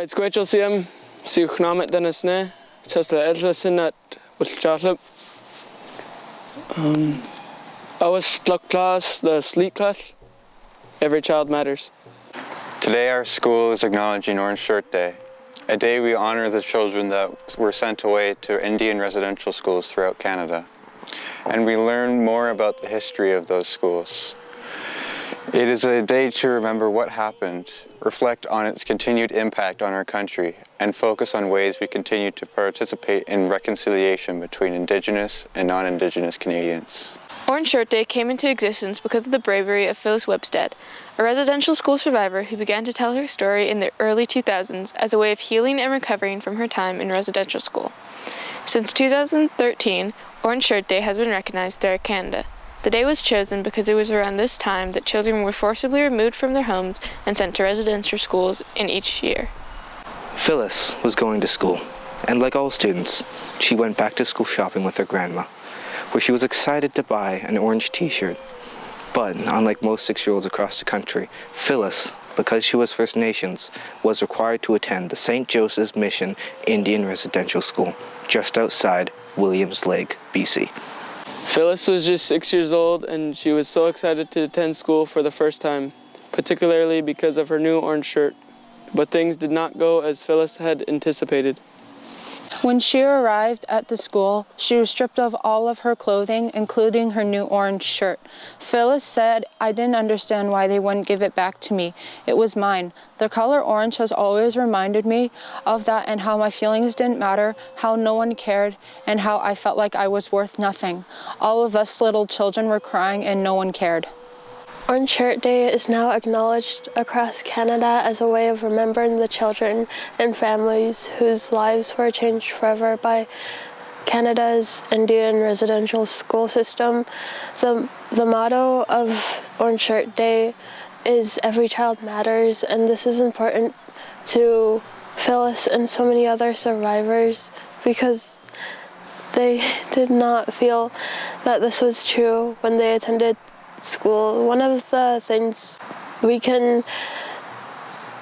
Aitsquachel siam, si uchnamet denasne, chasla edlasinat uchchalip. I was sluck class, the sleep class. Every child matters. Today our school is acknowledging Orange Shirt Day, a day we honor the children that were sent away to Indian residential schools throughout Canada. And we learn more about the history of those schools. It is a day to remember what happened, reflect on its continued impact on our country, and focus on ways we continue to participate in reconciliation between Indigenous and non-Indigenous Canadians. Orange Shirt Day came into existence because of the bravery of Phyllis Webstead, a residential school survivor who began to tell her story in the early 2000s as a way of healing and recovering from her time in residential school. Since 2013, Orange Shirt Day has been recognized throughout Canada. The day was chosen because it was around this time that children were forcibly removed from their homes and sent to residential schools in each year. Phyllis was going to school, and like all students, she went back to school shopping with her grandma, where she was excited to buy an orange t-shirt. But unlike most 6-year-olds across the country, Phyllis, because she was First Nations, was required to attend the St. Joseph's Mission Indian Residential School, just outside Williams Lake, BC. Phyllis was just 6 years old and she was so excited to attend school for the first time, particularly because of her new orange shirt. But things did not go as Phyllis had anticipated. When she arrived at the school, she was stripped of all of her clothing, including her new orange shirt. Phyllis said, "I didn't understand why they wouldn't give it back to me. It was mine. The color orange has always reminded me of that and how my feelings didn't matter, how no one cared, and how I felt like I was worth nothing. All of us little children were crying and no one cared." Orange Shirt Day is now acknowledged across Canada as a way of remembering the children and families whose lives were changed forever by Canada's Indian residential school system. The motto of Orange Shirt Day is "Every child matters," and this is important to Phyllis and so many other survivors because they did not feel that this was true when they attended school. One of the things we can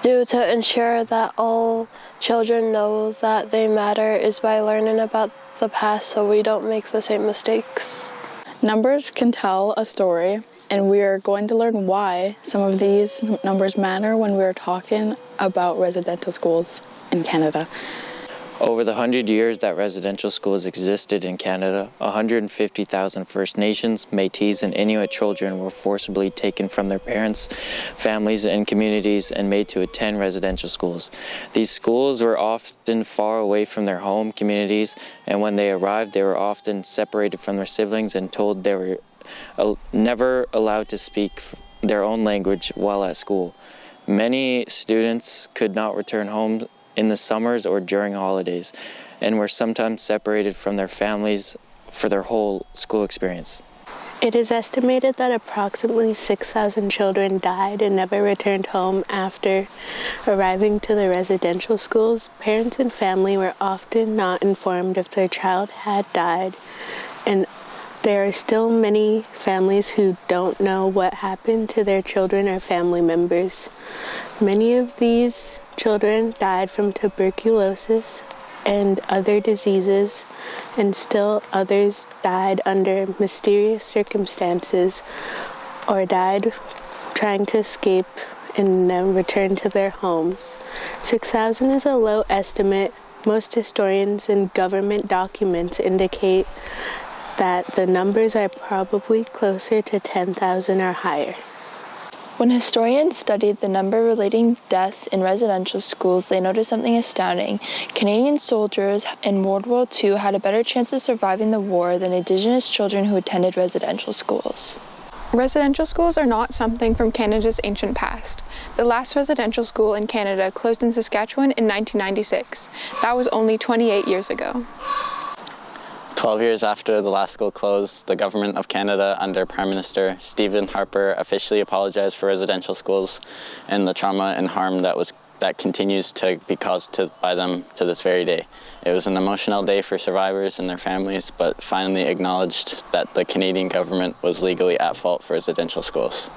do to ensure that all children know that they matter is by learning about the past so we don't make the same mistakes. Numbers can tell a story, and we are going to learn why some of these numbers matter when we're talking about residential schools in Canada. Over the 100 years that residential schools existed in Canada, 150,000 First Nations, Métis, and Inuit children were forcibly taken from their parents, families, and communities and made to attend residential schools. These schools were often far away from their home communities, and when they arrived, they were often separated from their siblings and told they were never allowed to speak their own language while at school. Many students could not return home in the summers or during holidays, and were sometimes separated from their families for their whole school experience. It is estimated that approximately 6,000 children died and never returned home after arriving to the residential schools. Parents and family were often not informed if their child had died, and there are still many families who don't know what happened to their children or family members. Many of these children died from tuberculosis and other diseases, and still others died under mysterious circumstances or died trying to escape and then return to their homes. 6,000 is a low estimate. Most historians and government documents indicate that the numbers are probably closer to 10,000 or higher. When historians studied the number relating deaths in residential schools, they noticed something astounding. Canadian soldiers in World War II had a better chance of surviving the war than Indigenous children who attended residential schools. Residential schools are not something from Canada's ancient past. The last residential school in Canada closed in Saskatchewan in 1996. That was only 28 years ago. 12 years after the last school closed, the Government of Canada under Prime Minister Stephen Harper officially apologized for residential schools and the trauma and harm that continues to be caused by them to this very day. It was an emotional day for survivors and their families, but finally acknowledged that the Canadian government was legally at fault for residential schools.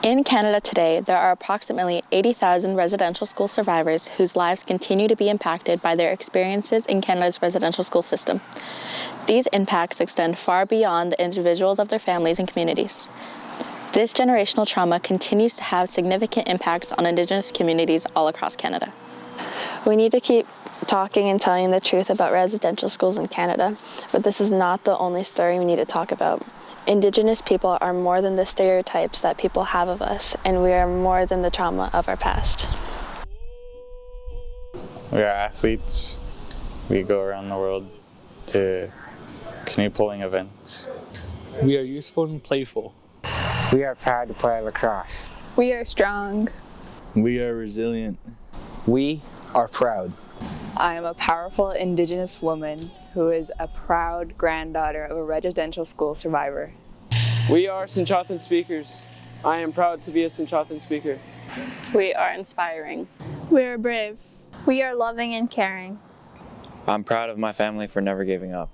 In Canada today, there are approximately 80,000 residential school survivors whose lives continue to be impacted by their experiences in Canada's residential school system. These impacts extend far beyond the individuals of their families and communities. This generational trauma continues to have significant impacts on Indigenous communities all across Canada. We need to keep talking and telling the truth about residential schools in Canada, but this is not the only story we need to talk about. Indigenous people are more than the stereotypes that people have of us, and we are more than the trauma of our past. We are athletes. We go around the world to canoe pulling events. We are useful and playful. We are proud to play lacrosse. We are strong. We are resilient. We are proud. I am a powerful Indigenous woman who is a proud granddaughter of a residential school survivor. We are Sinchothan speakers. I am proud to be a Sinchothan speaker. We are inspiring. We are brave. We are loving and caring. I'm proud of my family for never giving up.